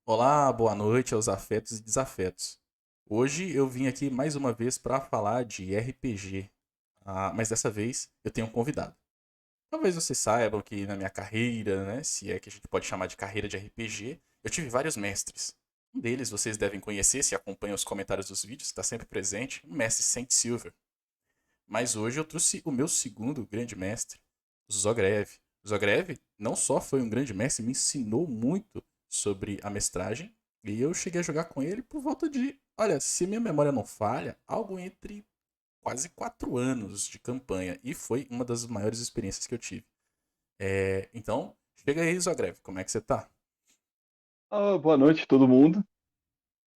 Olá, boa noite aos afetos e desafetos. Hoje eu vim aqui mais uma vez para falar de RPG, mas dessa vez eu tenho um convidado. Talvez vocês saibam que na minha carreira, né, se é que a gente pode chamar de carreira de RPG, eu tive vários mestres. Um deles vocês devem conhecer se acompanham os comentários dos vídeos, está sempre presente, o mestre Saint Silver. Mas hoje eu trouxe o meu segundo grande mestre, o Zogrev. O Zogrev não só foi um grande mestre, me ensinou muito sobre a mestragem. E eu cheguei a jogar com ele por volta de, olha, se minha memória não falha, algo entre quase 4 anos de campanha. E foi uma das maiores experiências que eu tive. Então, chega aí, Zogrev, como é que você tá? Boa noite, todo mundo.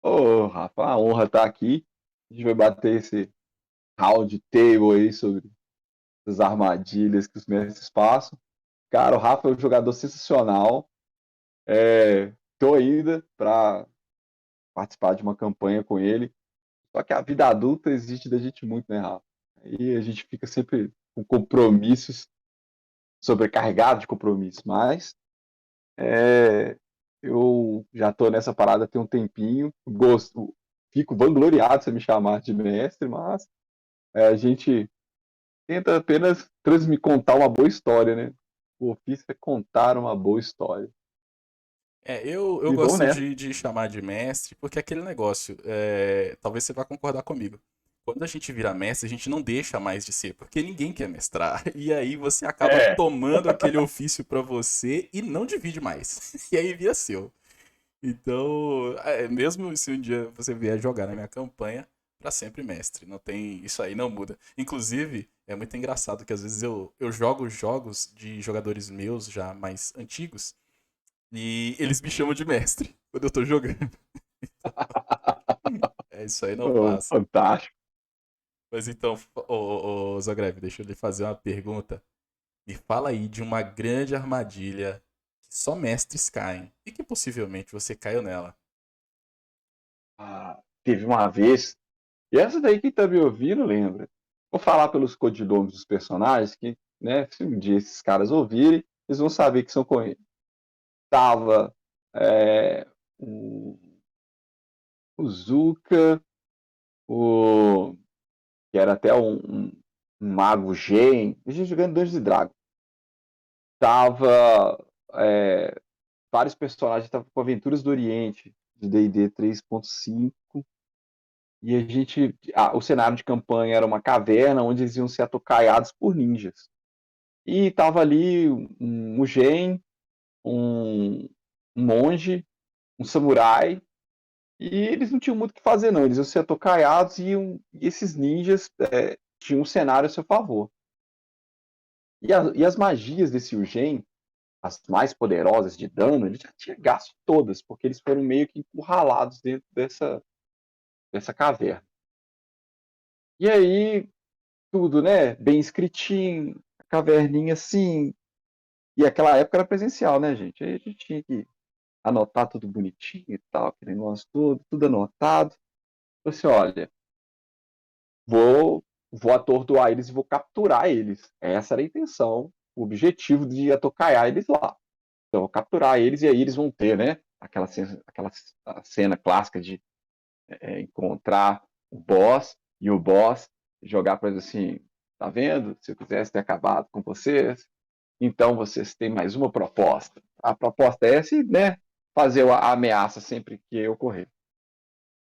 Ô, Rafa, uma honra estar aqui. A gente vai bater esse round table aí sobre as armadilhas que os mestres passam. Cara, o Rafa é um jogador sensacional. Tô ainda para participar de uma campanha com ele. Só que a vida adulta exige da gente muito, né, Rafa? Aí a gente fica sempre com compromissos, sobrecarregado de compromissos. Mas é, eu já tô nessa parada tem um tempinho. Gosto, fico vangloriado se você me chamar de mestre, mas a gente tenta apenas contar uma boa história, né? O ofício é contar uma boa história. Eu E vamos gosto nessa. de chamar de mestre, porque é aquele negócio, talvez você vá concordar comigo. Quando a gente vira mestre, a gente não deixa mais de ser, porque ninguém quer mestrar. E aí você acaba É. tomando aquele ofício pra você e não divide mais. E aí vira seu. Então, mesmo se um dia você vier jogar na minha campanha, pra sempre mestre. Não tem, isso aí não muda. Inclusive, é muito engraçado que às vezes eu jogo jogos de jogadores meus já mais antigos. E eles me chamam de mestre quando eu tô jogando. Isso aí não Oh, passa. fantástico. Mas então, ô Zagreb, deixa eu lhe fazer uma pergunta. Me fala aí de uma grande armadilha que só mestres caem e que possivelmente você caiu nela. Teve uma vez, e essa daí quem tá me ouvindo lembra. Vou falar pelos codinomes dos personagens, que, né, se um dia esses caras ouvirem, eles vão saber que são com ele. Tava é, o, o Zuka, o que era até um mago Gen, a gente jogando Dungeons and Dragons. Tava vários personagens, tava com Aventuras do Oriente, de D&D 3.5, e a gente, o cenário de campanha era uma caverna onde eles iam ser atocaiados por ninjas. E tava ali um Gen, um, um monge, um samurai, e eles não tinham muito o que fazer não, eles iam ser atocaiados e esses ninjas tinham um cenário a seu favor. E as magias desse Eugen, as mais poderosas de dano, ele já tinha gasto todas, porque eles foram meio que encurralados dentro dessa caverna. E aí, tudo, né? Bem escritinho, a caverninha assim. E aquela época era presencial, né, gente? Aí a gente tinha que anotar tudo bonitinho e tal, aquele negócio todo, tudo anotado. Você, olha, vou, vou atordoar eles e vou capturar eles. Essa era a intenção, o objetivo de atocaiar eles lá. Então, vou capturar eles e aí eles vão ter, né? Aquela cena clássica de encontrar o boss e o boss jogar para eles assim: tá vendo? Se eu quisesse ter acabado com vocês, então vocês têm mais uma proposta. A proposta é essa, né? Fazer a ameaça sempre que ocorrer.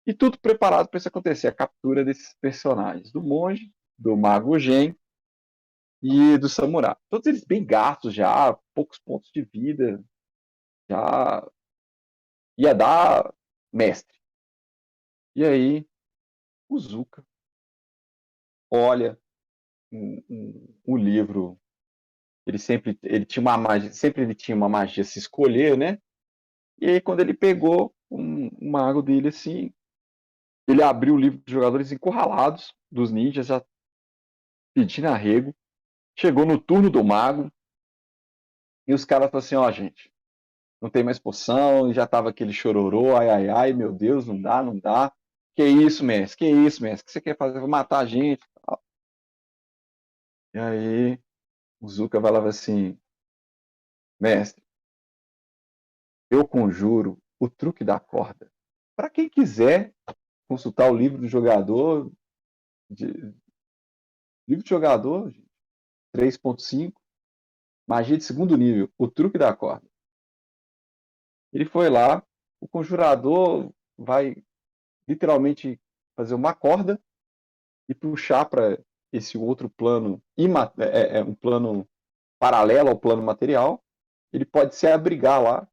E tudo preparado para isso acontecer, a captura desses personagens, do monge, do mago Gen e do samurai. Todos eles bem gastos já, poucos pontos de vida, já ia dar mestre. E aí, o Zuka olha o livro. Ele tinha uma magia, sempre ele tinha uma magia a se escolher, né? E aí, quando ele pegou um mago dele assim, ele abriu o livro de jogadores encurralados dos ninjas, já pedindo arrego. Chegou no turno do mago e os caras falaram assim: ó, gente, não tem mais poção, e já tava aquele chororô, ai, ai, ai, meu Deus, não dá, não dá. Que isso, mestre? Que isso, mestre? O que você quer fazer? Vou matar a gente. E aí, o Zuka falava assim: mestre, eu conjuro O Truque da Corda. Para quem quiser consultar o livro do jogador, de, livro de jogador 3.5, magia de segundo nível, o Truque da Corda. Ele foi lá, o conjurador vai literalmente fazer uma corda e puxar para esse outro plano, um plano paralelo ao plano material. Ele pode se abrigar lá.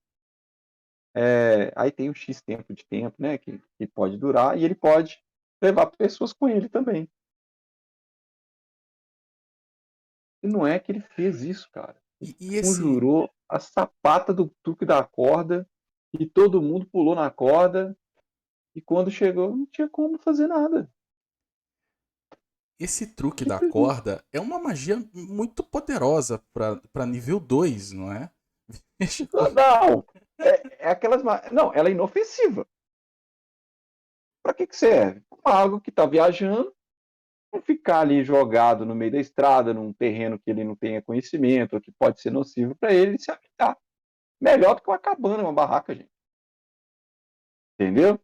Aí tem um X tempo, né, que pode durar, e ele pode levar pessoas com ele também. E não é que ele fez isso, cara. E esse, Conjurou a sapata do truque da corda e todo mundo pulou na corda. E quando chegou, não tinha como fazer nada. esse truque da Simplesmente. corda é uma magia muito poderosa pra nível 2, não é? Não, é aquelas. Não, ela é inofensiva. Para que serve? Um mago que está viajando, não ficar ali jogado no meio da estrada, num terreno que ele não tenha conhecimento, ou que pode ser nocivo para ele, se habitar. Melhor do que uma cabana, uma barraca, gente. Entendeu?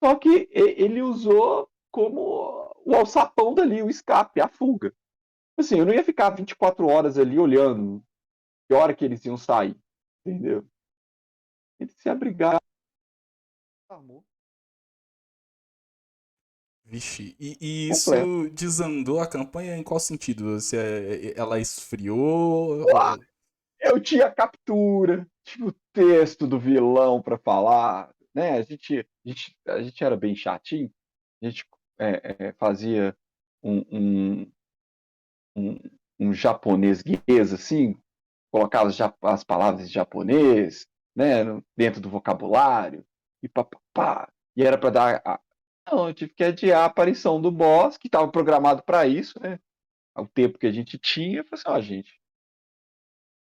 Só que ele usou como o alçapão dali, o escape, a fuga. Assim, eu não ia ficar 24 horas ali olhando que hora que eles iam sair. Entendeu? Ele se abrigaram. Armou Vixe, e completo. isso desandou a campanha em qual sentido? Se ela esfriou? Ah, eu tinha captura, tinha o texto do vilão para falar, né? A gente era bem chatinho, a gente fazia um, um, um, um japonês guês, assim, colocava as palavras em japonês, né, dentro do vocabulário, e papapá, e era para dar. Não, eu tive que adiar a aparição do boss, que estava programado para isso, né? O tempo que a gente tinha, eu falei assim, gente,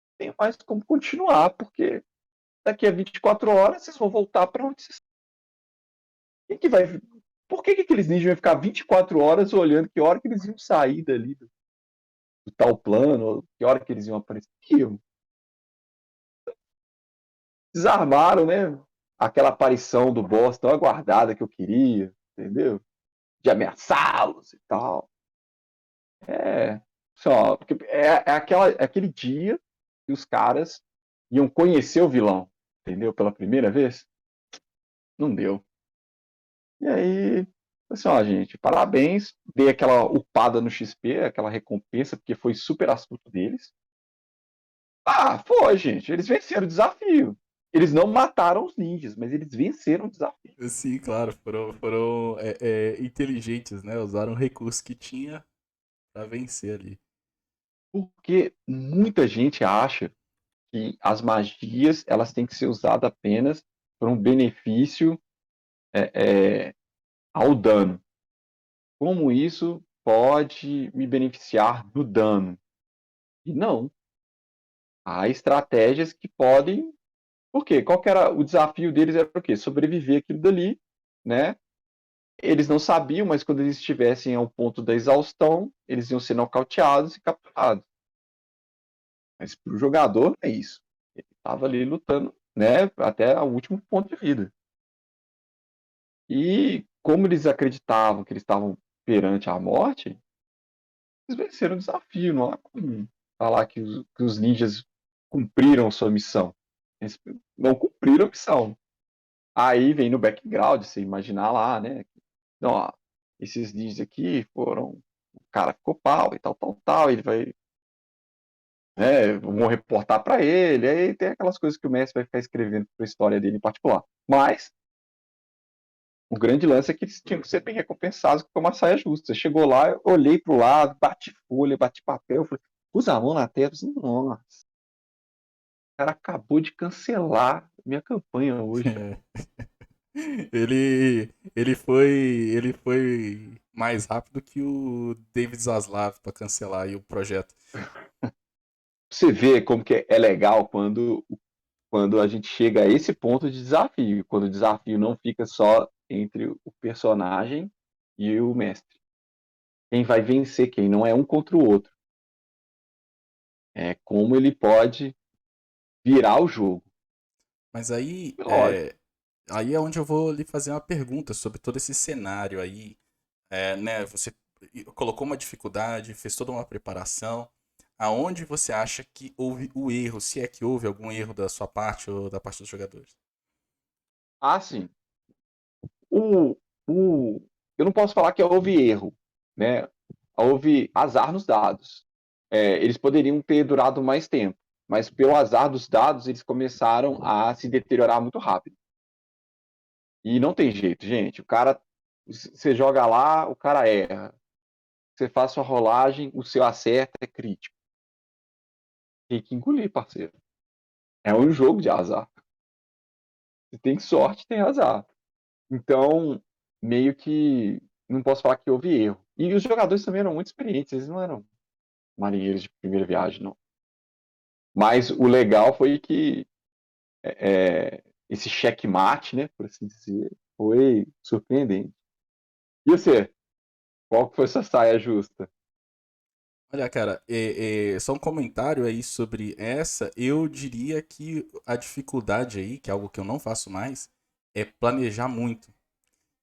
não tem mais como continuar, porque daqui a 24 horas vocês vão voltar para onde vocês. Quem que vai. Por que aqueles ninjas iam ficar 24 horas olhando que hora que eles iam sair dali do tal plano, que hora que eles iam aparecer? Desarmaram, né? Aquela aparição do boss tão aguardada que eu queria, entendeu? De ameaçá-los e tal. É. Só, porque é aquele dia que os caras iam conhecer o vilão, entendeu? Pela primeira vez. Não deu. E aí, assim, ó, gente, parabéns. Dei aquela upada no XP, aquela recompensa, porque foi super astuto deles. Ah, foi, gente. Eles venceram o desafio. Eles não mataram os ninjas, mas eles venceram o desafio. Sim, claro, foram inteligentes, né? Usaram o recurso que tinha pra vencer ali. Porque muita gente acha que as magias elas têm que ser usadas apenas para um benefício é, ao dano. Como isso pode me beneficiar do dano? E não. Há estratégias que podem. Por quê? Qual que era o desafio deles? Era o quê? Sobreviver aquilo dali, né? Eles não sabiam, mas quando eles estivessem ao ponto da exaustão, eles iam ser nocauteados e capturados. Mas para o jogador não é isso. Ele estava ali lutando, né, até o último ponto de vida. E como eles acreditavam que eles estavam perante a morte, eles venceram o desafio. Não há como falar que os ninjas cumpriram sua missão. Eles não cumpriram a missão. Aí vem no background, você imaginar lá, né? Então, ó, esses ninjas aqui foram. O cara ficou pau e tal, tal, tal. Ele vai. Né, vão reportar para ele. Aí tem aquelas coisas que o Messi vai ficar escrevendo para a história dele em particular. Mas o grande lance é que eles tinham que ser bem recompensados com uma saia justa. Chegou lá, eu olhei pro lado, bati folha, bati papel, falei, pus a mão na tela, falei, nossa, o cara acabou de cancelar minha campanha hoje, cara. Ele foi mais rápido que o David Zaslav pra cancelar aí o projeto. Você vê como que é legal quando a gente chega a esse ponto de desafio, quando o desafio não fica só entre o personagem e o mestre. Quem vai vencer quem, não é um contra o outro. É como ele pode virar o jogo. Mas aí Lógico. aí é onde eu vou lhe fazer uma pergunta sobre todo esse cenário aí. Né, você colocou uma dificuldade, fez toda uma preparação. Aonde você acha que houve o erro? Se é que houve algum erro da sua parte ou da parte dos jogadores? Ah, sim. O, o, eu não posso falar que houve erro, né? Houve azar nos dados. Eles poderiam ter durado mais tempo, mas pelo azar dos dados, eles começaram a se deteriorar muito rápido. E não tem jeito, gente. O cara, você joga lá, o cara erra. Você faz sua rolagem, o seu acerto é crítico. Tem que engolir, parceiro. É um jogo de azar. Se tem sorte, tem azar. Então, meio que não posso falar que houve erro. E os jogadores também eram muito experientes, eles não eram marinheiros de primeira viagem, não. Mas o legal foi que esse checkmate, né, por assim dizer, foi surpreendente. E você? Qual que foi sua saia justa? Olha, cara, só um comentário aí sobre essa. Eu diria que a dificuldade aí, que é algo que eu não faço mais, é planejar muito.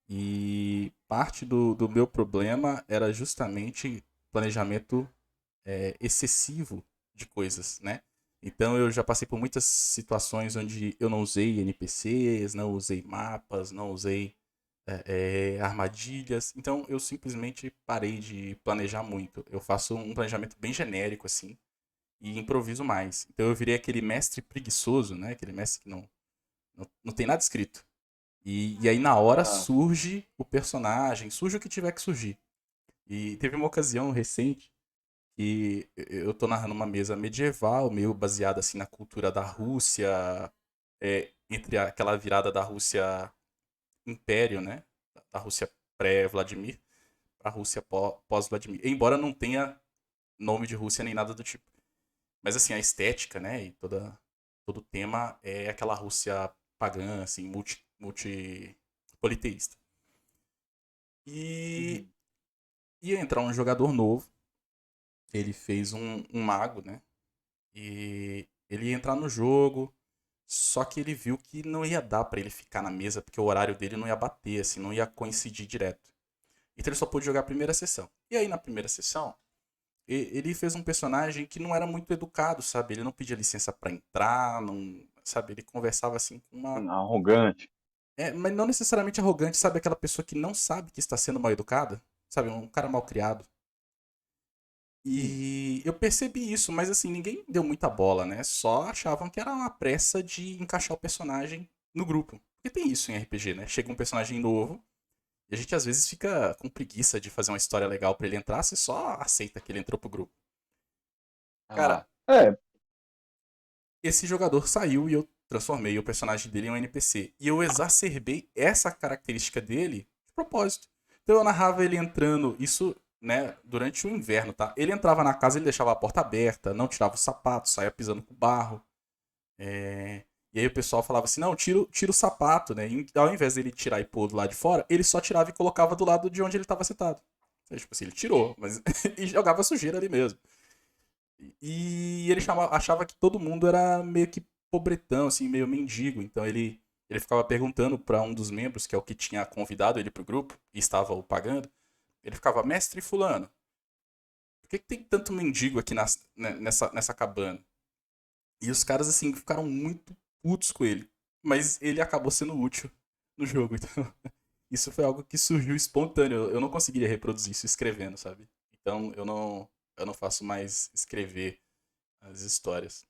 E parte do meu problema era justamente planejamento excessivo de coisas, né? Então eu já passei por muitas situações onde eu não usei NPCs, não usei mapas, não usei armadilhas. Então eu simplesmente parei de planejar muito. Eu faço um planejamento bem genérico, assim, e improviso mais. Então eu virei aquele mestre preguiçoso, né? Aquele mestre que não tem nada escrito. E aí na hora Ah, surge o personagem, surge o que tiver que surgir. E teve uma ocasião recente que eu tô narrando uma mesa medieval, meio baseada assim na cultura da Rússia, entre aquela virada da Rússia Império, né? Da Rússia pré-Vladimir para a Rússia pós-Vladimir. Embora não tenha nome de Rússia nem nada do tipo. Mas assim, a estética, né? E todo o tema é aquela Rússia pagã, assim, politeísta. E uhum. ia entrar um jogador novo. Ele fez um mago, né? E ele ia entrar no jogo. Só que ele viu que não ia dar pra ele ficar na mesa, porque o horário dele não ia bater, assim, não ia coincidir direto. Então ele só pôde jogar a primeira sessão. E aí na primeira sessão, ele fez um personagem que não era muito educado, sabe? Ele não pedia licença pra entrar, não, sabe? Ele conversava assim com uma. Arrogante. Mas não necessariamente arrogante, sabe? Aquela pessoa que não sabe que está sendo mal educada, sabe? Um cara mal criado. Hum. E eu percebi isso, mas assim, ninguém deu muita bola, né? Só achavam que era uma pressa de encaixar o personagem no grupo. Porque tem isso em RPG, né? Chega um personagem novo e a gente às vezes fica com preguiça de fazer uma história legal pra ele entrar, você só aceita que ele entrou pro grupo. Cara, Ah, é. esse jogador saiu e eu transformei o personagem dele em um NPC. E eu exacerbei essa característica dele de propósito. Então eu narrava ele entrando, isso, né, durante o inverno, tá? Ele entrava na casa, ele deixava a porta aberta, não tirava o sapato, saía pisando com barro. E aí o pessoal falava assim, não, tira o sapato, né? E ao invés dele tirar e pôr do lado de fora, ele só tirava e colocava do lado de onde ele estava sentado. Então, tipo assim, ele tirou, mas e jogava sujeira ali mesmo. E ele achava que todo mundo era meio que pobretão, assim, meio mendigo. Então ele ficava perguntando para um dos membros, que é o que tinha convidado ele pro grupo, e estava o pagando. Ele ficava, mestre fulano, por que tem tanto mendigo aqui nessa cabana? E os caras, assim, ficaram muito putos com ele. Mas ele acabou sendo útil no jogo. Então, isso foi algo que surgiu espontâneo. Eu não conseguiria reproduzir isso escrevendo, sabe? Então, eu não faço mais escrever as histórias.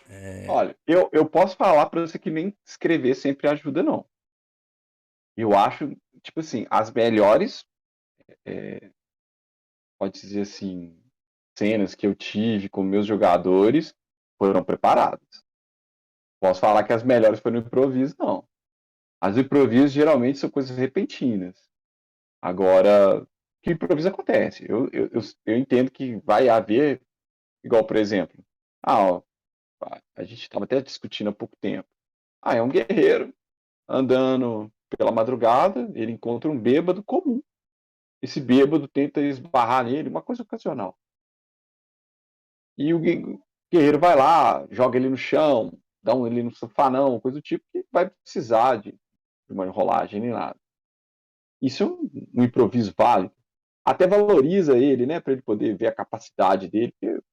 É, Olha, eu posso falar para você que nem escrever sempre ajuda, não. Eu acho, tipo assim, as melhores, pode dizer assim, cenas que eu tive com meus jogadores foram preparadas. Posso falar que as melhores foram no improviso, não. As improvisos geralmente são coisas repentinas. Agora, que improviso acontece? Eu entendo que vai haver, igual, por exemplo, ó, a gente estava até discutindo há pouco tempo. Ah, é um guerreiro andando pela madrugada, ele encontra um bêbado comum. Esse bêbado tenta esbarrar nele, uma coisa ocasional. E o guerreiro vai lá, joga ele no chão, dá um ali no sofá, não, coisa do tipo, que vai precisar de uma enrolagem nem nada. Isso é um improviso válido. Até valoriza ele, né, para ele poder ver a capacidade dele, porque o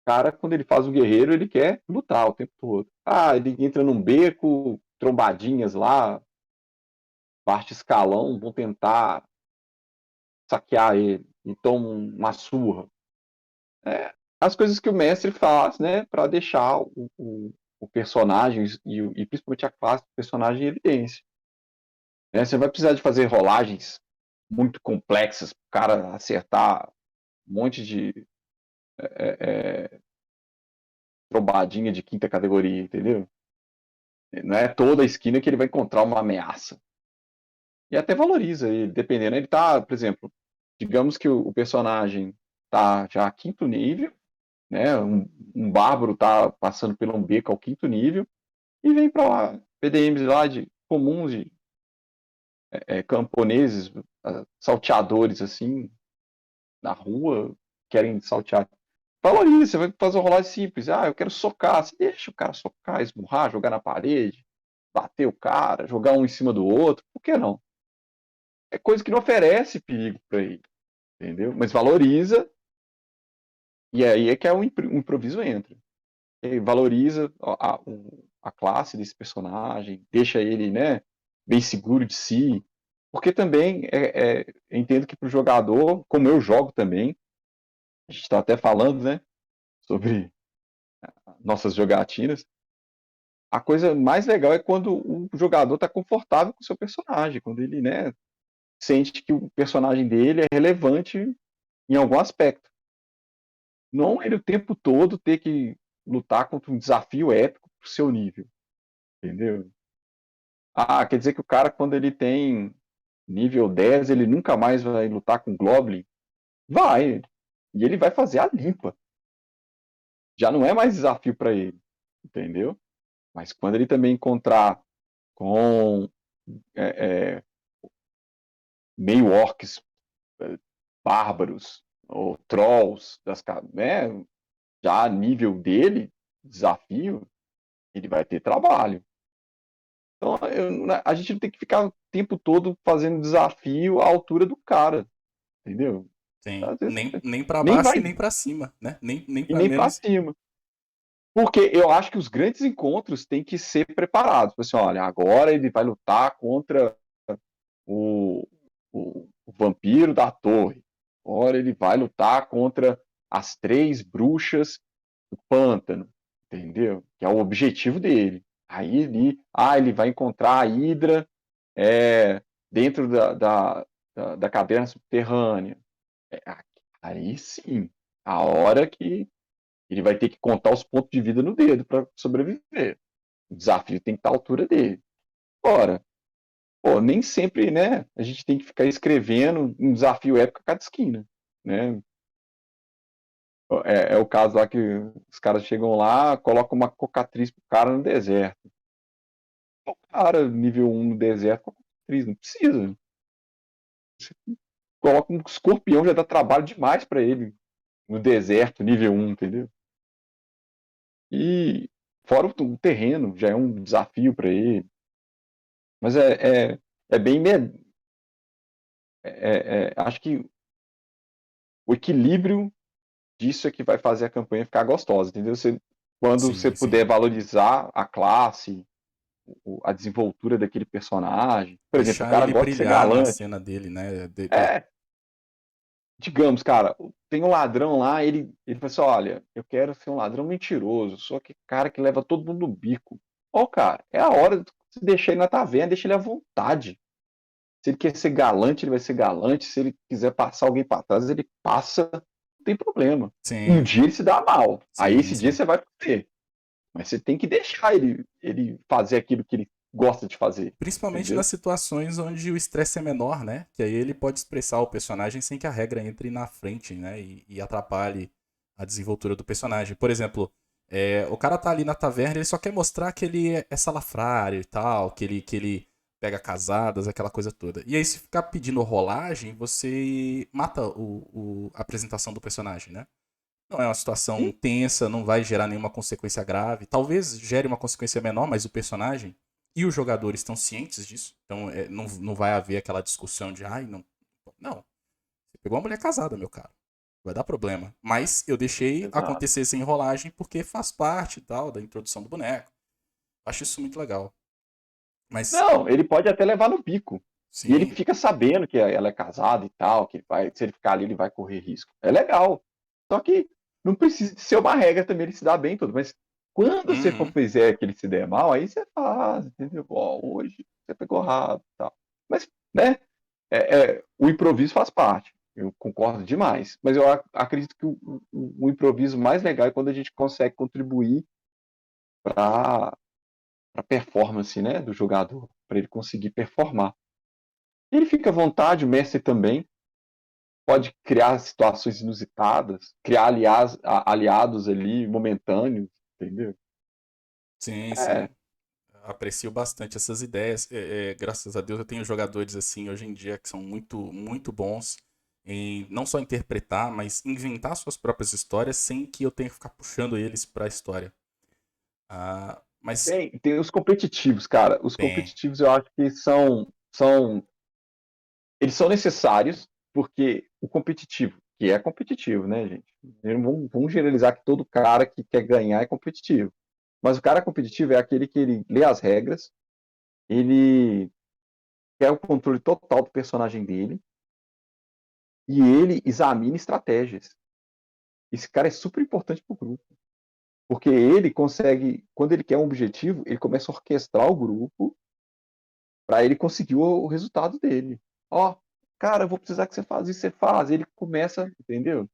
cara, quando ele faz o guerreiro, ele quer lutar o tempo todo. Ah, ele entra num beco, trombadinhas lá, baixo escalão, vão tentar saquear ele, então uma surra. É, as coisas que o mestre faz, né, para deixar o personagem e principalmente a classe do personagem em evidência. Né? Você vai precisar de fazer rolagens muito complexas para o cara acertar um monte de trombadinha de quinta categoria, entendeu? Não é toda a esquina que ele vai encontrar uma ameaça. E até valoriza ele, dependendo. Ele tá, por exemplo, digamos que o personagem tá já quinto nível, né? Um bárbaro tá passando pelo um beco ao quinto nível e vem para lá, PDMs lá de comuns, de camponeses, salteadores assim, na rua, querem saltear. Valoriza, você vai fazer um rolagem simples. Ah, eu quero socar. Você deixa o cara socar, esmurrar, jogar na parede, bater o cara, jogar um em cima do outro. Por que não? É coisa que não oferece perigo para ele, entendeu? Mas valoriza, e aí é que o improviso entra. Ele valoriza a classe desse personagem, deixa ele, né, bem seguro de si. Porque também entendo que para o jogador, como eu jogo também, a gente está até falando, né, sobre nossas jogatinas, a coisa mais legal é quando o jogador está confortável com o seu personagem, quando ele, né, sente que o personagem dele é relevante em algum aspecto. Não ele o tempo todo ter que lutar contra um desafio épico pro seu nível, entendeu? Ah, quer dizer que o cara, quando ele tem nível 10 ele nunca mais vai lutar com Goblin? Vai. E ele vai fazer a limpa. Já não é mais desafio para ele, entendeu? Mas quando ele também encontrar com é, é, meio orcs, bárbaros, ou trolls, né, já a nível dele, desafio, ele vai ter trabalho. Então, a gente não tem que ficar o tempo todo fazendo desafio à altura do cara, entendeu? Sim. Às vezes, Nem pra nem baixo e vai, nem pra cima, né? Nem e pra nem para menos. cima. Porque eu acho que os grandes encontros têm que ser preparados. Tipo assim, olha, agora ele vai lutar contra o, o vampiro da torre. Agora ele vai lutar contra as três bruxas do pântano, entendeu? Que é o objetivo dele. Aí ele vai encontrar a Hidra dentro da caverna subterrânea. É, aí sim, a hora que ele vai ter que contar os pontos de vida no dedo para sobreviver. O desafio tem que estar à altura dele. Ora, pô, nem sempre, né? A gente tem que ficar escrevendo um desafio épico a cada esquina, né? É o caso lá que os caras chegam lá, colocam uma cocatriz pro cara no deserto. O cara, nível 1 no deserto, com cocatriz, não precisa. Coloca um escorpião, já dá trabalho demais para ele no deserto, nível 1, entendeu? E fora o terreno, já é um desafio para ele. Mas é bem. Acho que o equilíbrio disso é que vai fazer a campanha ficar gostosa, entendeu? Quando você Sim, sim. puder valorizar a classe, a desenvoltura daquele personagem. Por exemplo, o Deixar cara ele gosta de ser brilhar na galante. cena dele, né? É, digamos, cara, tem um ladrão lá, ele fala assim: olha, eu quero ser um ladrão mentiroso, sou aquele cara que leva todo mundo no bico. Ó, cara, é a hora de você deixar ele na taverna, deixa ele à vontade. Se ele quer ser galante, ele vai ser galante. Se ele quiser passar alguém para trás, ele passa, não tem problema. Um Sim, dia ele se dá mal. Aí sim, esse dia sim. você vai ter. Mas você tem que deixar ele fazer aquilo que ele gosta de fazer. Principalmente nas Entendeu? situações onde o estresse é menor, né? Que aí ele pode expressar o personagem sem que a regra entre na frente, né? E atrapalhe a desenvoltura do personagem. Por exemplo, o cara tá ali na taverna e ele só quer mostrar que ele é salafrário e tal, que ele pega casadas, aquela coisa toda. E aí, se ficar pedindo rolagem, você mata a apresentação do personagem, né? Não é uma situação tensa, não vai gerar nenhuma consequência grave. Talvez gere uma consequência menor, mas o personagem e os jogadores estão cientes disso. Então não vai haver aquela discussão de, ai, não. Não. Você pegou uma mulher casada, meu cara. Vai dar problema. Mas eu deixei Exato. acontecer essa enrolagem porque faz parte e tal da introdução do boneco. Acho isso muito legal. Mas, Não, ele pode até levar no bico. E ele sim. fica sabendo que ela é casada e tal, que vai, se ele ficar ali, ele vai correr risco. É legal. Só que não precisa de ser uma regra também, ele se dá bem tudo. Mas quando você for Uhum. fizer que ele se der mal, aí você faz, entendeu? Ó, hoje você pegou rabo e tal. Mas, né, o improviso faz parte. Eu concordo demais. Mas eu acredito que o improviso mais legal é quando a gente consegue contribuir para a performance, né, do jogador, para ele conseguir performar. Ele fica à vontade, o mestre também, pode criar situações inusitadas, criar aliados ali momentâneos, entendeu? Sim, É, sim. Aprecio bastante essas ideias. Graças a Deus eu tenho jogadores assim hoje em dia que são muito, muito bons em não só interpretar, mas inventar suas próprias histórias sem que eu tenha que ficar puxando eles para a história. Mas tem os competitivos, cara. Os tem. competitivos eu acho que eles são necessários, porque o competitivo, que é competitivo, né, gente? Vamos generalizar que todo cara que quer ganhar é competitivo. Mas o cara competitivo é aquele que ele lê as regras, ele quer o controle total do personagem dele e ele examina estratégias. Esse cara é super importante pro grupo, porque ele consegue, quando ele quer um objetivo, ele começa a orquestrar o grupo para ele conseguir o resultado dele. Ó, cara, eu vou precisar que você faça isso, você faz. Ele começa, entendeu?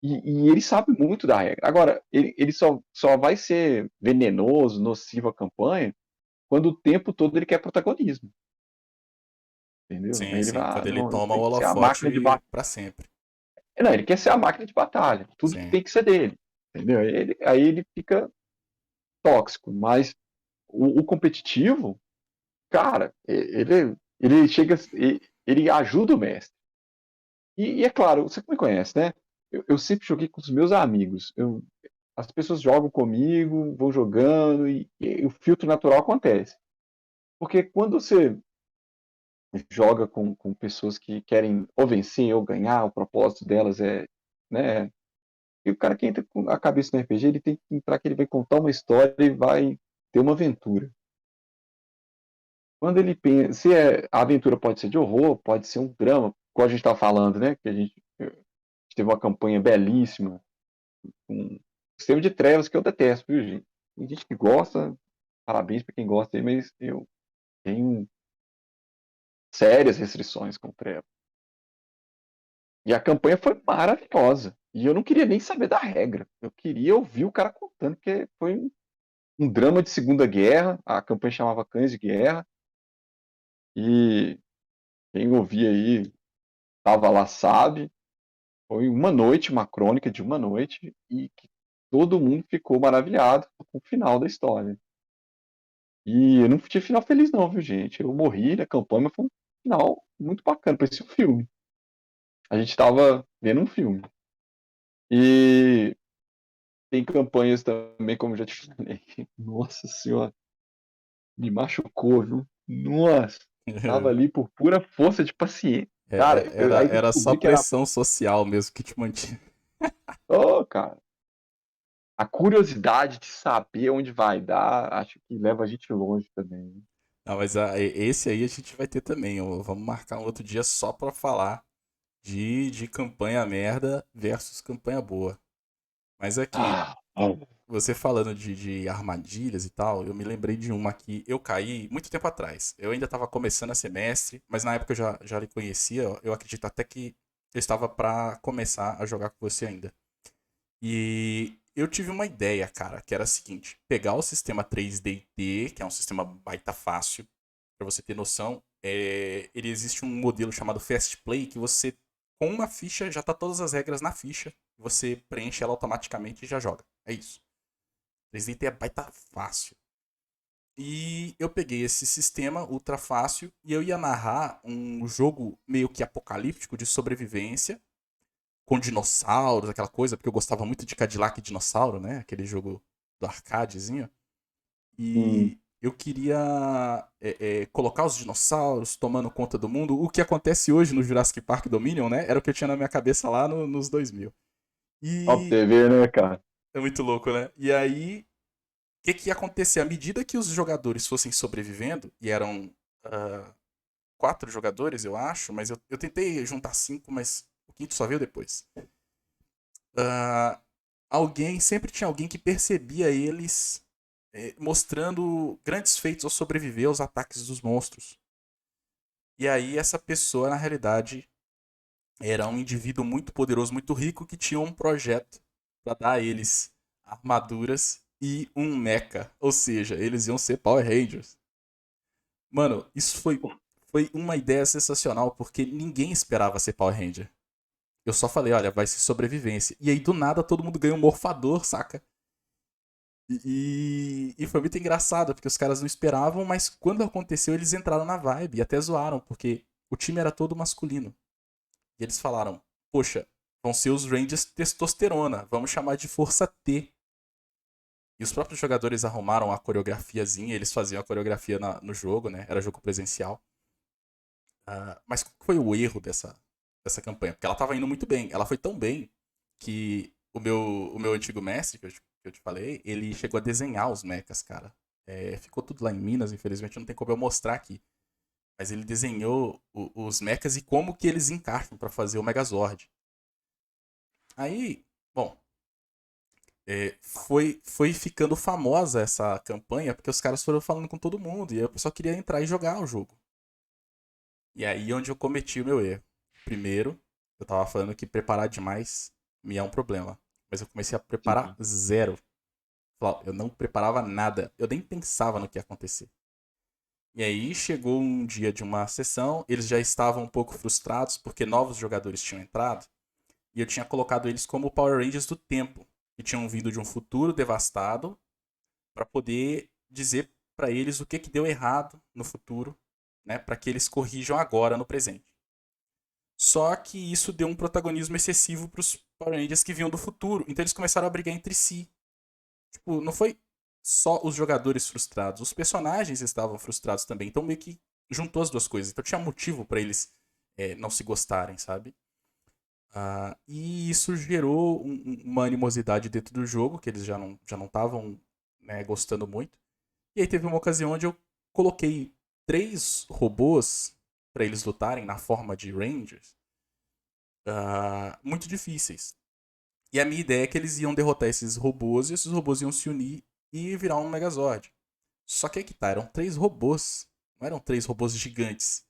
E ele sabe muito da regra. Agora, ele só vai ser venenoso, nocivo à campanha, quando o tempo todo ele quer protagonismo. Entendeu? Sim, Aí ele sim. vai, Quando ele não, eu toma o tenho que ser a máquina de holofote batalha. para sempre. Não, ele quer ser a máquina de batalha. Tudo Sim. tem que ser dele. Entendeu? Aí ele fica tóxico. Mas o competitivo, cara, ele chega, ele ajuda o mestre. E é claro, você me conhece, né? Eu sempre joguei com os meus amigos. As pessoas jogam comigo, vão jogando e o filtro natural acontece. Porque quando você joga com pessoas que querem ou vencer ou ganhar, o propósito delas é, né? E o cara que entra com a cabeça no RPG, ele tem que entrar que ele vai contar uma história e vai ter uma aventura. Quando ele pensa, a aventura pode ser de horror, pode ser um drama, como a gente está falando, né? Que a gente teve uma campanha belíssima, um sistema de trevas que eu detesto, viu, gente? Tem gente que gosta, parabéns para quem gosta aí, mas eu tenho sérias restrições com trevas. E a campanha foi maravilhosa. E eu não queria nem saber da regra. Eu queria ouvir o cara contando, porque foi um drama de Segunda Guerra. A campanha chamava Cães de Guerra. E quem ouvia aí estava lá, sabe. Foi uma noite, uma crônica de uma noite, e que todo mundo ficou maravilhado com o final da história. E eu não tive final feliz, não, viu, gente? Eu morri na campanha, mas foi um final muito bacana. Parecia um filme. A gente estava vendo um filme. E tem campanhas também, como eu já te falei. Nossa senhora, me machucou, viu? Nossa, tava ali por pura força de paciência. Cara, Era, aí que eu era só descobri que era. pressão social mesmo que te mantinha. Oh, cara, a curiosidade de saber onde vai dar, acho que leva a gente longe também. Não, mas esse aí a gente vai ter também. Vamos marcar um outro dia só pra falar de campanha merda versus campanha boa. Mas aqui, Ah, ah, você falando de armadilhas e tal, eu me lembrei de uma que eu caí muito tempo atrás. Eu ainda estava começando a semestre, mas na época eu já lhe conhecia. Eu acredito até que eu estava para começar a jogar com você ainda. E eu tive uma ideia, cara, que era a seguinte: pegar o sistema 3D&T, que é um sistema baita fácil, para você ter noção, ele existe um modelo chamado Fast Play que você, com uma ficha, já tá todas as regras na ficha, você preenche ela automaticamente e já joga. É isso. 3D&T é baita fácil. E eu peguei esse sistema ultra fácil e eu ia narrar um jogo meio que apocalíptico de sobrevivência com dinossauros, aquela coisa, porque eu gostava muito de Cadillac e Dinossauro, né? Aquele jogo do arcadezinho. Hum, E eu queria colocar os dinossauros tomando conta do mundo. O que acontece hoje no Jurassic Park Dominion, né? Era o que eu tinha na minha cabeça lá nos 2000. Top E TV, né, cara? é muito louco, né? E aí, o que ia acontecer? À medida que os jogadores fossem sobrevivendo, e eram ah, 4 jogadores, eu acho, mas eu tentei juntar 5, mas o quinto só veio depois. Ah, sempre tinha alguém que percebia eles mostrando grandes feitos ao sobreviver aos ataques dos monstros. E aí essa pessoa, na realidade, era um indivíduo muito poderoso, muito rico, que tinha um projeto para dar a eles armaduras e um mecha. Ou seja, eles iam ser Power Rangers. Mano, isso foi uma ideia sensacional, porque ninguém esperava ser Power Ranger. Eu só falei, olha, vai ser sobrevivência. E aí, do nada, todo mundo ganha um morfador, saca? E foi muito engraçado, porque os caras não esperavam, mas quando aconteceu, eles entraram na vibe e até zoaram, porque o time era todo masculino. E eles falaram, poxa, vão ser os Rangers testosterona, vamos chamar de Força T. E os próprios jogadores arrumaram a coreografiazinha, eles faziam a coreografia no jogo, né? Era jogo presencial. Mas qual foi o erro dessa campanha? Porque ela tava indo muito bem. Ela foi tão bem que o meu antigo mestre, que eu te falei, ele chegou a desenhar os mechas, cara. Ficou tudo lá em Minas, infelizmente não tem como eu mostrar aqui. Mas ele desenhou os mechas e como que eles encaixam pra fazer o Megazord. Aí, bom, foi ficando famosa essa campanha porque os caras foram falando com todo mundo e aí o pessoal queria entrar e jogar o jogo. E aí onde eu cometi o meu erro. Primeiro, eu tava falando que preparar demais me é um problema. Mas eu comecei a preparar Sim. zero. Eu não preparava nada. Eu nem pensava no que ia acontecer. E aí chegou um dia de uma sessão, eles já estavam um pouco frustrados porque novos jogadores tinham entrado. E eu tinha colocado eles como Power Rangers do tempo, que tinham vindo de um futuro devastado para poder dizer para eles o que deu errado no futuro, né, para que eles corrijam agora no presente. Só que isso deu um protagonismo excessivo para os Power Rangers que vinham do futuro, então eles começaram a brigar entre si. Tipo, não foi só os jogadores frustrados, os personagens estavam frustrados também, então meio que juntou as duas coisas. Então tinha motivo para eles não se gostarem, sabe? E isso gerou uma animosidade dentro do jogo, que eles já não estavam, né, gostando muito. E aí teve uma ocasião onde eu coloquei 3 robôs para eles lutarem na forma de Rangers, muito difíceis. E a minha ideia é que eles iam derrotar esses robôs e esses robôs iam se unir e virar um Megazord. Só que aí que tá, eram 3 robôs, não eram 3 robôs gigantes.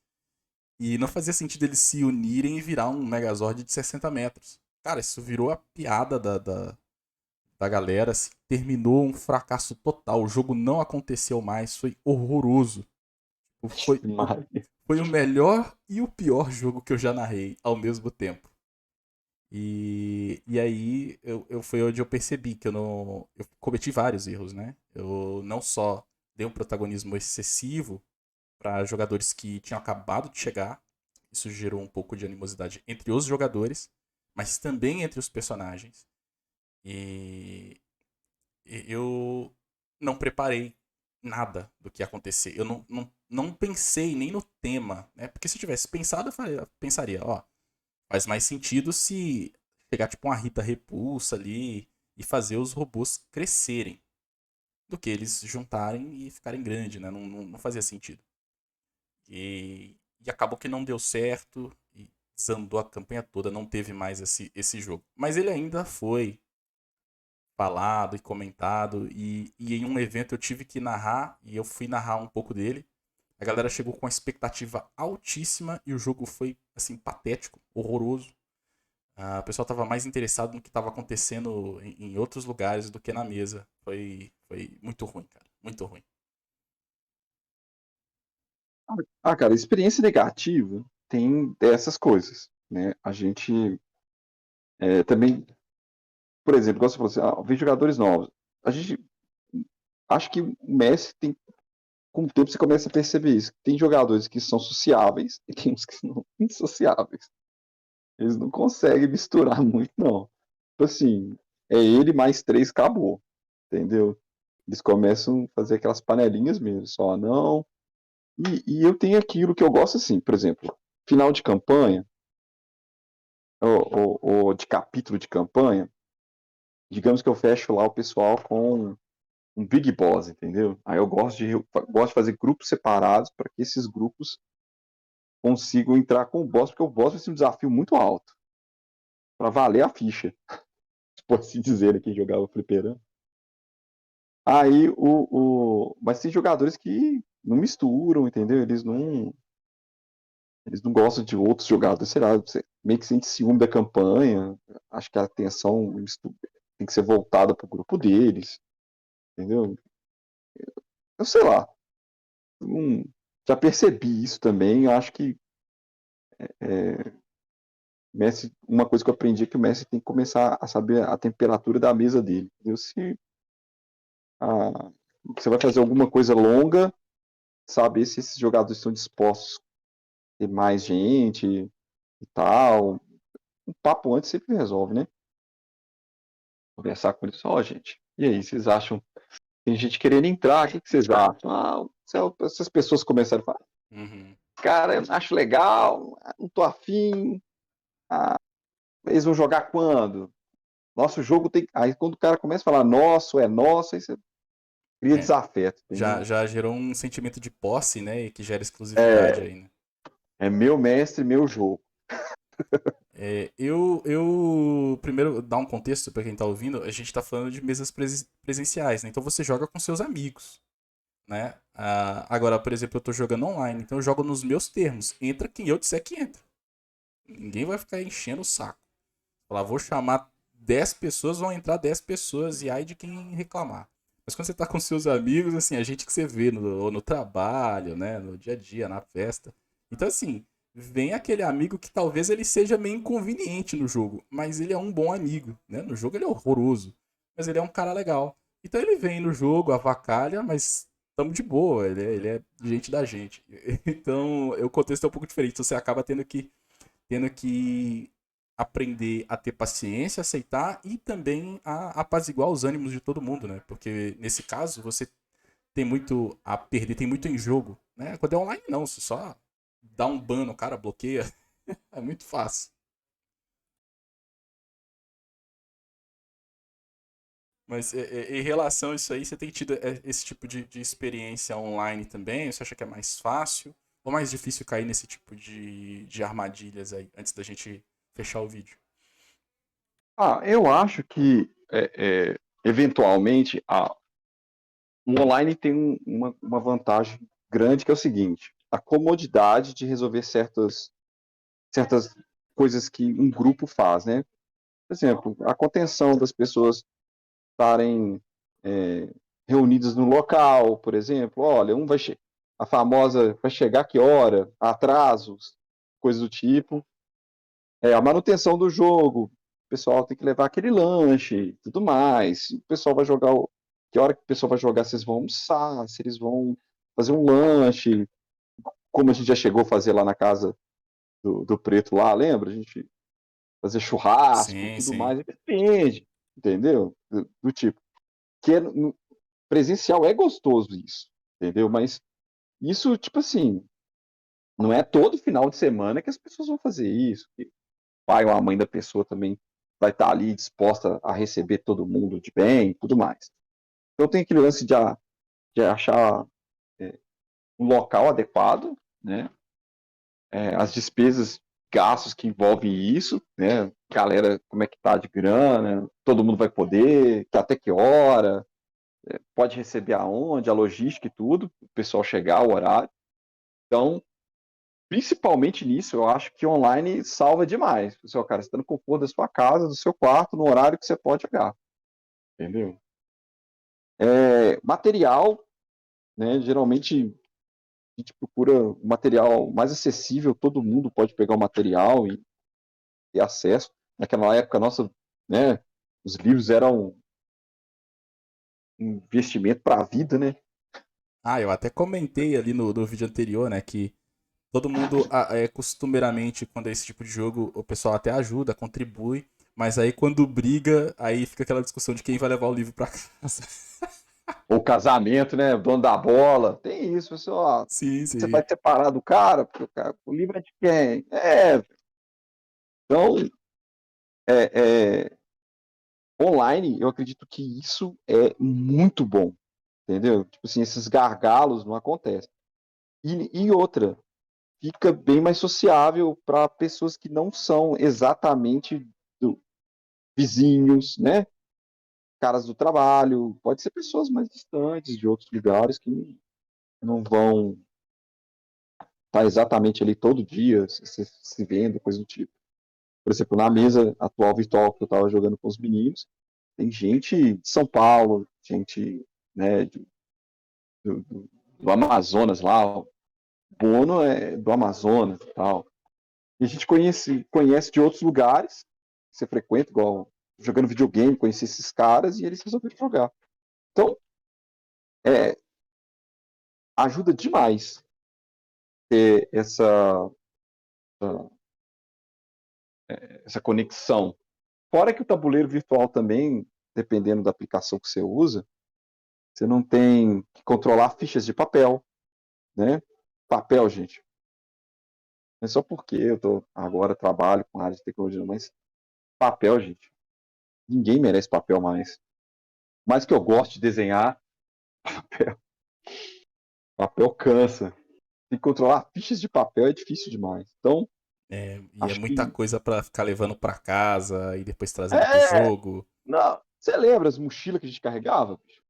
E não fazia sentido eles se unirem e virar um Megazord de 60 metros. Cara, isso virou a piada da galera. Assim, terminou um fracasso total. O jogo não aconteceu mais. Foi horroroso. Foi, Demais. foi o melhor e o pior jogo que eu já narrei ao mesmo tempo. E aí foi onde eu percebi que eu cometi vários erros, né? Eu não só dei um protagonismo excessivo para jogadores que tinham acabado de chegar. Isso gerou um pouco de animosidade entre os jogadores, mas também entre os personagens. E eu não preparei nada do que ia acontecer. Eu não pensei nem no tema, né? Porque se eu tivesse pensado, eu pensaria, ó, faz mais sentido se pegar tipo uma Rita Repulsa ali e fazer os robôs crescerem do que eles juntarem e ficarem grandes, né? Não fazia sentido. E acabou que não deu certo e desandou a campanha toda, não teve mais esse jogo. Mas ele ainda foi falado e comentado, e em um evento eu tive que narrar, e eu fui narrar um pouco dele. A galera chegou com uma expectativa altíssima e o jogo foi, assim, patético, horroroso. O pessoal estava mais interessado no que estava acontecendo em outros lugares do que na mesa. Foi muito ruim, cara. Muito ruim. Cara, experiência negativa tem dessas coisas, né? A gente também, por exemplo, igual você falou assim, vem jogadores novos. A gente acho que o Messi tem, com o tempo você começa a perceber isso. Tem jogadores que são sociáveis e tem uns que são insociáveis. Eles não conseguem misturar muito, não. Tipo assim, é ele mais três, acabou. Entendeu? Eles começam a fazer aquelas panelinhas mesmo, só não. E eu tenho aquilo que eu gosto assim, por exemplo, final de campanha, ou de capítulo de campanha, digamos que eu fecho lá o pessoal com um Big Boss, entendeu? Aí gosto de fazer grupos separados para que esses grupos consigam entrar com o boss, porque o boss vai ser um desafio muito alto para valer a ficha, se pode se dizer aqui jogava fliperama. Aí mas tem jogadores que não misturam, entendeu? Eles não gostam de outros jogadores, sei lá, você meio que sente ciúme da campanha. Acho que a atenção tem que ser voltada para o grupo deles, entendeu? Eu sei lá, não- já percebi isso também. Eu acho que Messi, uma coisa que eu aprendi é que o Messi tem que começar a saber a temperatura da mesa dele. Entendeu? Se você vai fazer alguma coisa longa, saber se esses jogadores estão dispostos a ter mais gente e tal. Um papo antes sempre resolve, né? Conversar com eles, ó, gente. E aí, vocês acham? Tem gente querendo entrar, o que vocês acham? Essas pessoas começaram a falar, Uhum. cara, eu acho legal, não tô afim. Eles vão jogar quando? Nosso jogo tem. Aí quando o cara começa a falar nosso, é nosso, aí você cria É, desafeto, já, entendeu? já gerou um sentimento de posse, né? E que gera exclusividade É, aí, né? é meu mestre, meu jogo. Eu primeiro dar um contexto para quem tá ouvindo, a gente tá falando de mesas presenciais, né? Então você joga com seus amigos, né? Agora, por exemplo, eu tô jogando online, então eu jogo nos meus termos. Entra quem eu disser que entra. Ninguém vai ficar enchendo o saco. Falar, vou chamar 10 pessoas, vão entrar 10 pessoas e ai de quem reclamar. Mas quando você tá com seus amigos, assim, a gente que você vê no trabalho, né, no dia a dia, na festa. Então, assim, vem aquele amigo que talvez ele seja meio inconveniente no jogo, mas ele é um bom amigo, né? No jogo ele é horroroso, mas ele é um cara legal. Então ele vem no jogo, avacalha, mas tamo de boa, ele é gente da gente. Então, o contexto é um pouco diferente, então você acaba tendo que aprender a ter paciência, aceitar e também a apaziguar os ânimos de todo mundo, né? Porque nesse caso você tem muito a perder, tem muito em jogo, né? Quando é online não, você só dá um ban no cara, bloqueia, é muito fácil. Mas em relação a isso aí, você tem tido esse tipo de experiência online também? Você acha que é mais fácil ou mais difícil cair nesse tipo de armadilhas aí, antes da gente fechar o vídeo? Eu acho que, eventualmente, o online tem uma vantagem grande que é o seguinte: a comodidade de resolver certas coisas que um grupo faz, né? Por exemplo, a contenção das pessoas estarem reunidas no local, por exemplo. Olha, a famosa vai chegar que hora, atrasos, coisas do tipo. A manutenção do jogo, o pessoal tem que levar aquele lanche, tudo mais. O pessoal vai jogar, que hora que o pessoal vai jogar, se eles vão almoçar, se eles vão fazer um lanche, como a gente já chegou a fazer lá na casa do Preto lá, lembra? A gente fazer churrasco, Sim, tudo sim. mais, depende, entendeu? Do tipo, que presencial é gostoso isso, entendeu? Mas isso, tipo assim, não é todo final de semana que as pessoas vão fazer isso. Que o pai ou a mãe da pessoa também vai estar ali disposta a receber todo mundo de bem e tudo mais. Então tem aquele lance de achar um local adequado, né? As despesas, gastos que envolvem isso, né? Galera, como é que tá de grana, todo mundo vai poder, até que hora, pode receber aonde, a logística e tudo, o pessoal chegar, o horário. Então, principalmente nisso, eu acho que online salva demais. Pessoal, cara, você está no conforto da sua casa, do seu quarto, no horário que você pode jogar, entendeu? Material, né? Geralmente a gente procura um material mais acessível, todo mundo pode pegar o material e ter acesso. Naquela época, nossa, né? Os livros eram um investimento para a vida, né? Eu até comentei ali no vídeo anterior, né, que Todo mundo, costumeiramente, quando é esse tipo de jogo, o pessoal até ajuda, contribui, mas aí quando briga, aí fica aquela discussão de quem vai levar o livro pra casa. Ou casamento, né? O dono da bola. Tem isso, pessoal. Sim, Você sim. vai separar do cara, porque o livro é de quem? Então, é, é, online, eu acredito que isso é muito bom, entendeu? Tipo assim, esses gargalos não acontecem. E outra, fica bem mais sociável para pessoas que não são exatamente vizinhos, né? Caras do trabalho, pode ser pessoas mais distantes de outros lugares que não vão estar exatamente ali todo dia se vendo, coisa do tipo. Por exemplo, na mesa atual virtual que eu estava jogando com os meninos, tem gente de São Paulo, gente, né, do Amazonas lá, o Bono é do Amazonas e tal. E a gente conhece de outros lugares, que você frequenta, igual jogando videogame, conheci esses caras e eles resolveram jogar. Então, é, ajuda demais ter essa conexão. Fora que o tabuleiro virtual também, dependendo da aplicação que você usa, você não tem que controlar fichas de papel, né? Papel, gente. Não é só porque eu agora trabalho com área de tecnologia, mas papel, gente. Ninguém merece papel mais. Mais que eu goste de desenhar, papel, papel cansa. Tem que controlar fichas de papel é difícil demais. Então, E é acho muita que. coisa pra ficar levando pra casa e depois trazendo pro É! jogo. Não, você lembra as mochilas que a gente carregava? Bicho?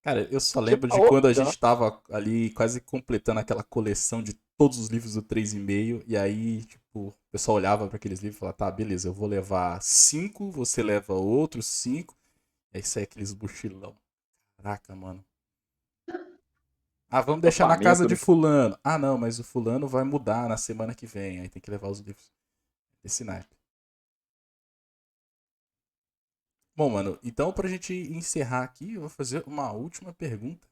Cara, eu só Não tinha lembro pra de onde, quando a tá? gente tava ali quase completando aquela coleção de todos os livros do 3,5, e aí, tipo, o pessoal olhava pra aqueles livros e falava, tá, beleza, eu vou levar 5, você leva outros 5, aí sai aqueles mochilão. Caraca, mano. Ah, vamos deixar na casa Acampamento, de né? fulano. Ah, não, mas o fulano vai mudar na semana que vem, aí tem que levar os livros desse naipe. Bom, mano, então pra gente encerrar aqui, eu vou fazer uma última pergunta.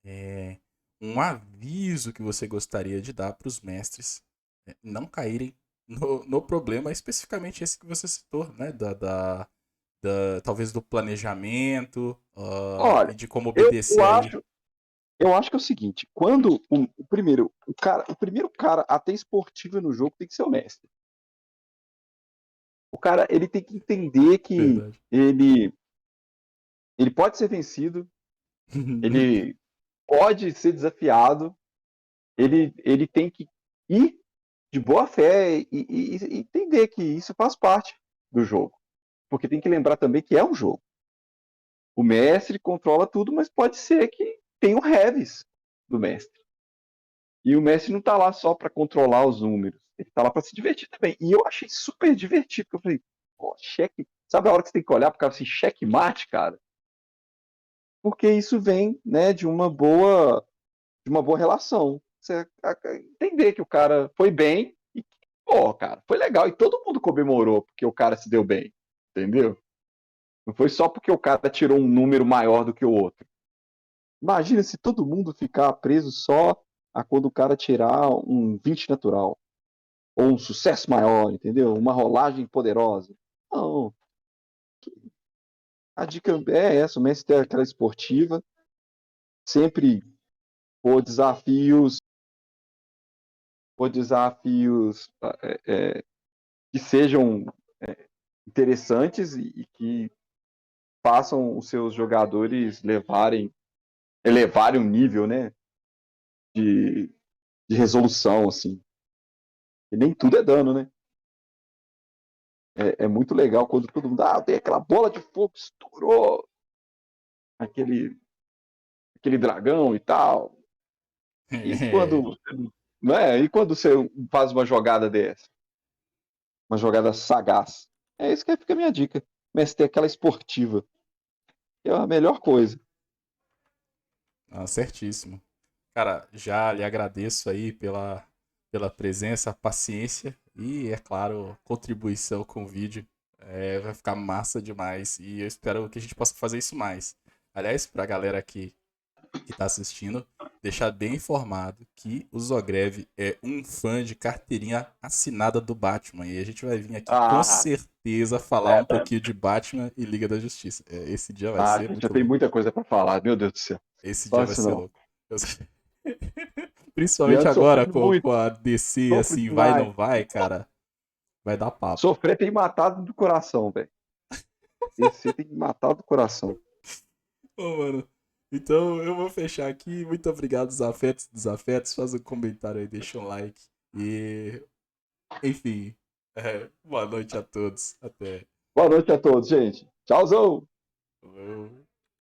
É um aviso que você gostaria de dar para os mestres não caírem no problema, especificamente esse que você citou, né? Talvez do planejamento e Olha, de como eu obedecer aí. acho, eu acho que é o seguinte, quando o primeiro cara a ter esportiva no jogo tem que ser o mestre. O cara, ele tem que entender que Verdade. ele pode ser vencido, ele pode ser desafiado, ele tem que ir de boa fé e entender que isso faz parte do jogo. Porque tem que lembrar também que é um jogo. O mestre controla tudo, mas pode ser que tenha o heavies do mestre. E o mestre não tá lá só para controlar os números. Ele tá lá para se divertir também. E eu achei super divertido, porque eu falei, pô, cheque. Sabe a hora que você tem que olhar pro cara assim, cheque mate, cara? Porque isso vem, né, de uma boa relação. Você entender que o cara foi bem e, pô, cara, foi legal. E todo mundo comemorou porque o cara se deu bem. Entendeu? Não foi só porque o cara tirou um número maior do que o outro. Imagina se todo mundo ficar preso só a quando o cara tirar um 20 natural. Ou um sucesso maior, entendeu? Uma rolagem poderosa. Não. A dica é essa, o mestre tem aquela esportiva, sempre por desafios que sejam interessantes e que façam os seus jogadores elevarem o nível, né, de, de resolução, assim. E nem tudo é dano, né? É muito legal quando todo mundo, tem aquela bola de fogo, estourou aquele, aquele dragão e tal. E quando, né? E quando você faz uma jogada dessa? Uma jogada sagaz. É isso que fica a minha dica. Mas ter aquela esportiva. É a melhor coisa. Ah, certíssimo. Cara, já lhe agradeço aí pela presença, paciência e, é claro, contribuição com o vídeo. Vai ficar massa demais e eu espero que a gente possa fazer isso mais. Aliás, pra galera que tá assistindo, deixar bem informado que o Zogreve é um fã de carteirinha assinada do Batman. E a gente vai vir aqui com Ah, certeza falar um pouquinho de Batman e Liga da Justiça. Esse dia vai ser gente, eu muito tenho louco. muita coisa pra falar, meu Deus do céu. Esse dia Fala vai isso ser não. louco. Eu- E Principalmente ando agora sofrendo com muito, a DC, sofro assim, vai demais. não vai, cara. Vai dar papo. Sofrer tem matado do coração, velho. Esse tem matado do coração. Ô, mano. Então eu vou fechar aqui. Muito obrigado, os afetos, desafetos. Faz um comentário aí, deixa um like. E, enfim, boa noite a todos. Até. Boa noite a todos, gente. Tchauzão! Falou.